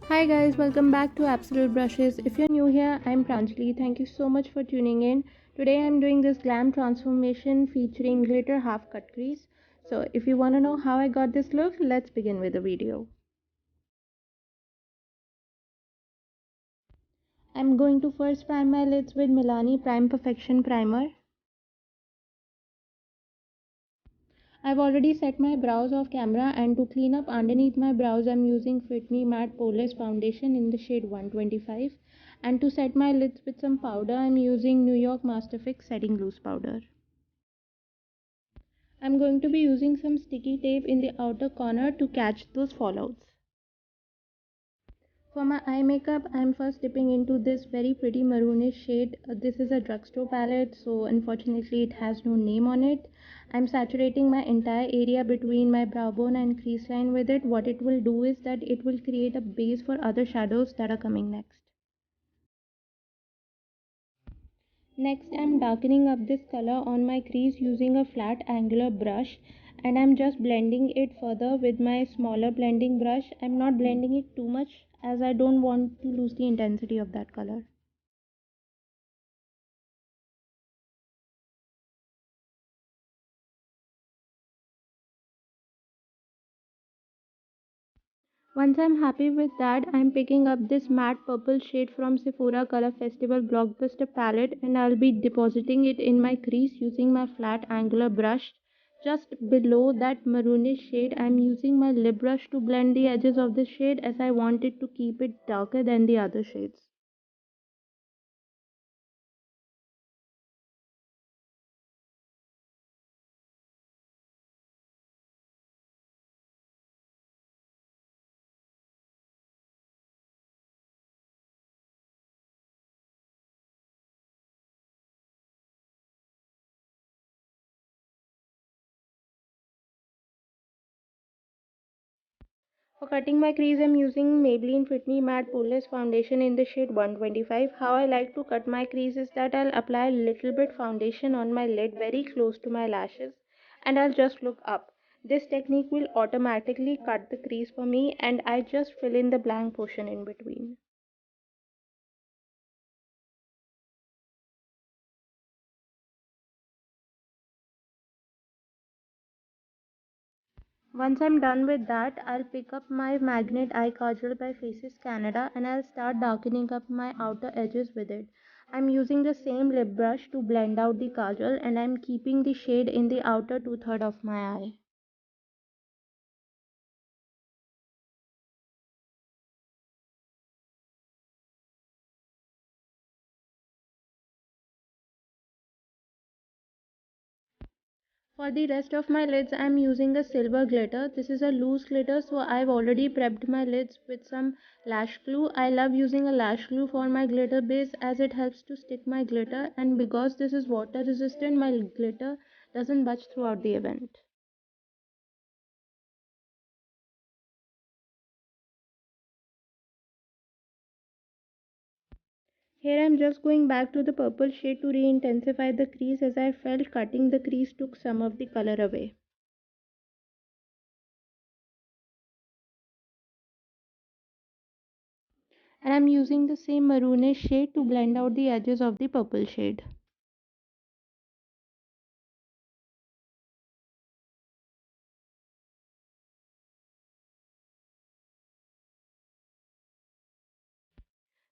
Hi guys, welcome back to Absolute Brushes. If you're new here, I'm Pranjali. Thank you so much for tuning in. Today I'm doing this glam transformation featuring glitter half cut crease. So if you want to know how I got this look, let's begin with the video. I'm going to first prime my lids with Milani Prime Perfection Primer. I've already set my brows off camera, and to clean up underneath my brows I'm using Fit Me Matte Poreless Foundation in the shade 125, and to set my lids with some powder I'm using New York Master Fix Setting Loose Powder. I'm going to be using some sticky tape in the outer corner to catch those fallouts. For my eye makeup, I'm first dipping into this very pretty maroonish shade. This is a drugstore palette, so unfortunately it has no name on it. I'm saturating my entire area between my brow bone and crease line with it. What it will do is that it will create a base for other shadows that are coming next. Next, I'm darkening up this color on my crease using a flat angular brush, and I'm just blending it further with my smaller blending brush. I'm not blending it too much as I don't want to lose the intensity of that color. Once I'm happy with that, I'm picking up this matte purple shade from Sephora Color Festival Blockbuster palette, and I'll be depositing it in my crease using my flat angular brush. Just below that maroonish shade, I'm using my lip brush to blend the edges of the shade as I wanted to keep it darker than the other shades. For cutting my crease, I'm using Maybelline Fit Me Matte Poreless Foundation in the shade 125. How I like to cut my crease is that I'll apply a little bit foundation on my lid very close to my lashes, and I'll just look up. This technique will automatically cut the crease for me, and I just fill in the blank portion in between. Once I'm done with that, I'll pick up my Magnet Eye Kajal by Faces Canada, and I'll start darkening up my outer edges with it. I'm using the same lip brush to blend out the kajal, and I'm keeping the shade in the outer two-thirds of my eye. For the rest of my lids, I'm using a silver glitter. This is a loose glitter, so I've already prepped my lids with some lash glue. I love using a lash glue for my glitter base as it helps to stick my glitter, and because this is water resistant, my glitter doesn't budge throughout the event. Here I'm just going back to the purple shade to re-intensify the crease as I felt cutting the crease took some of the color away. And I'm using the same maroonish shade to blend out the edges of the purple shade.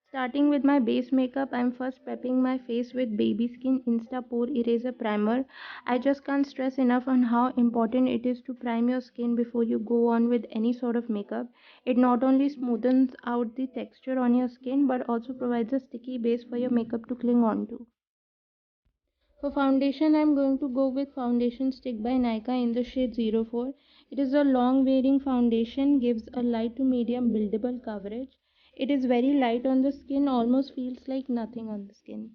Starting with my base makeup, I'm first prepping my face with Baby Skin Insta Pore Eraser Primer. I just can't stress enough on how important it is to prime your skin before you go on with any sort of makeup. It not only smoothens out the texture on your skin but also provides a sticky base for your makeup to cling on to. For foundation, I'm going to go with Foundation Stick by Nykaa in the shade 04. It is a long wearing foundation, gives a light to medium buildable coverage. It is very light on the skin, almost feels like nothing on the skin.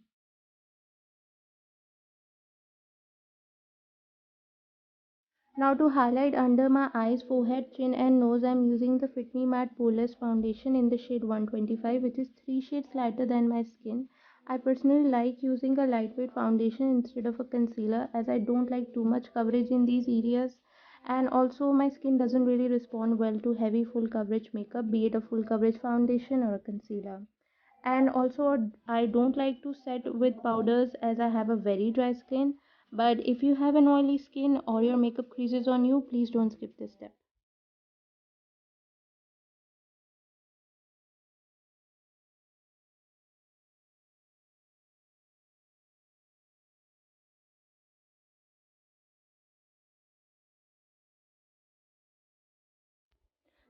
Now to highlight under my eyes, forehead, chin and nose, I'm using the Fit Me Matte Poreless Foundation in the shade 125, which is 3 shades lighter than my skin. I personally like using a lightweight foundation instead of a concealer as I don't like too much coverage in these areas, And also, my skin doesn't really respond well to heavy full coverage makeup, be it a full coverage foundation or a concealer. And also, I don't like to set with powders as I have a very dry skin. But if you have an oily skin or your makeup creases on you, please don't skip this step.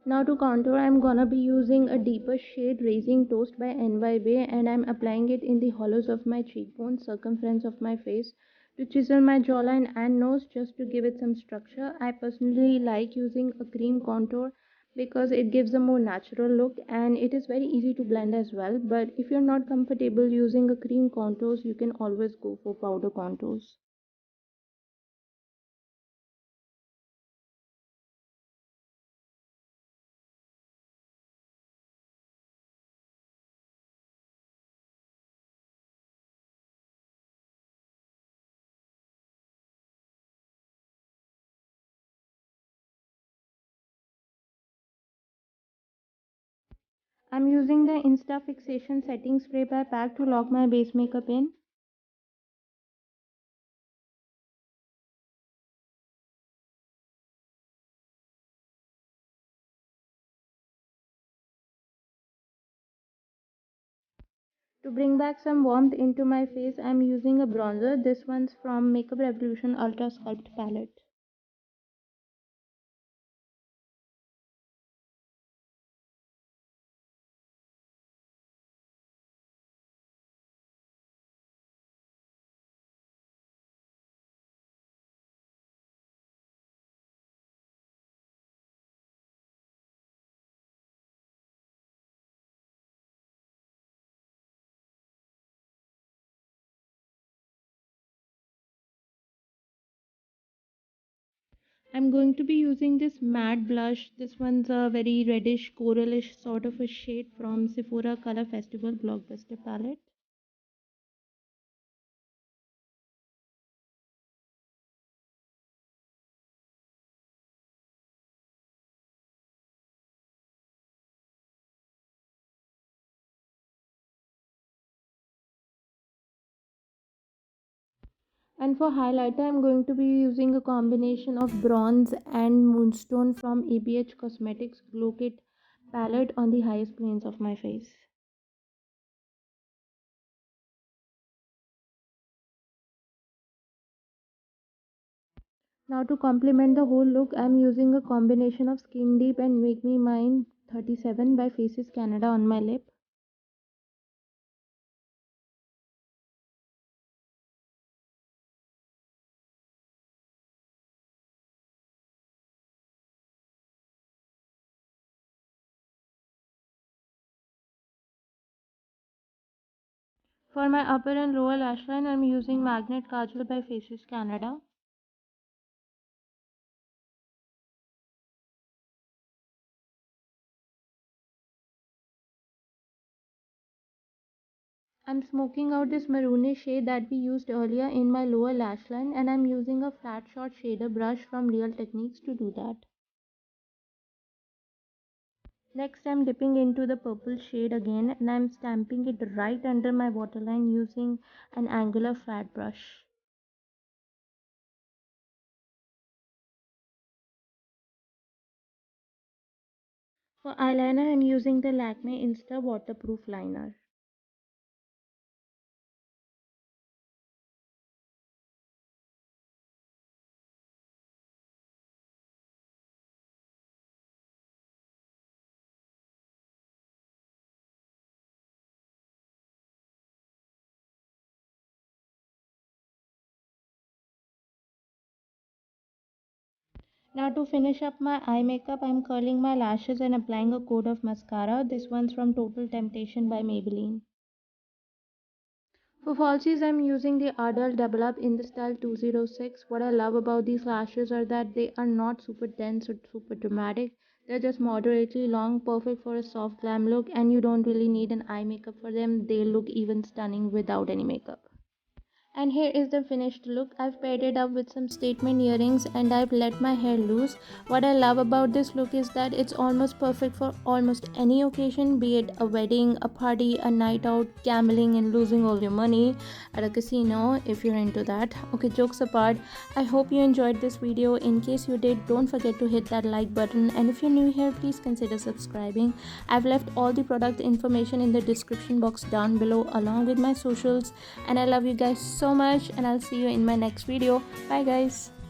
Now to contour, I'm gonna be using a deeper shade Raising Toast by NYB, and I'm applying it in the hollows of my cheekbones, circumference of my face, to chisel my jawline and nose just to give it some structure. I personally like using a cream contour because it gives a more natural look and it is very easy to blend as well. But if you're not comfortable using a cream contours, you can always go for powder contours. I'm using the Insta Fixation Setting Spray by PAC to lock my base makeup in. To bring back some warmth into my face, I'm using a bronzer. This one's from Makeup Revolution Ultra Sculpt palette. I'm going to be using this matte blush. This one's a very reddish, coralish sort of a shade from Sephora Color Festival Blockbuster palette. And for highlighter, I'm going to be using a combination of bronze and moonstone from ABH Cosmetics Glow Kit palette on the highest planes of my face. Now to complement the whole look, I'm using a combination of Skin Deep and Make Me Mine 37 by Faces Canada on my lip. For my upper and lower lash line, I'm using Magnet Kajal by Faces Canada. I'm smoking out this maroonish shade that we used earlier in my lower lash line, and I'm using a flat short shader brush from Real Techniques to do that. Next, I'm dipping into the purple shade again and I'm stamping it right under my waterline using an angular flat brush. For eyeliner, I'm using the Lakme Insta Waterproof Liner. Now to finish up my eye makeup, I'm curling my lashes and applying a coat of mascara. This one's from Total Temptation by Maybelline. For falsies, I'm using the Ardell Double Up in the style 206. What I love about these lashes are that they are not super dense or super dramatic. They're just moderately long, perfect for a soft glam look, and you don't really need an eye makeup for them. They look even stunning without any makeup. And here is the finished look. I've paired it up with some statement earrings and I've let my hair loose. What I love about this look is that it's almost perfect for almost any occasion, be it a wedding, a party, a night out, gambling and losing all your money at a casino if you're into that. Okay, jokes apart, I hope you enjoyed this video. In case you did, don't forget to hit that like button, and if you're new here, please consider subscribing. I've left all the product information in the description box down below along with my socials, and I love you guys so much, and I'll see you in my next video. Bye guys.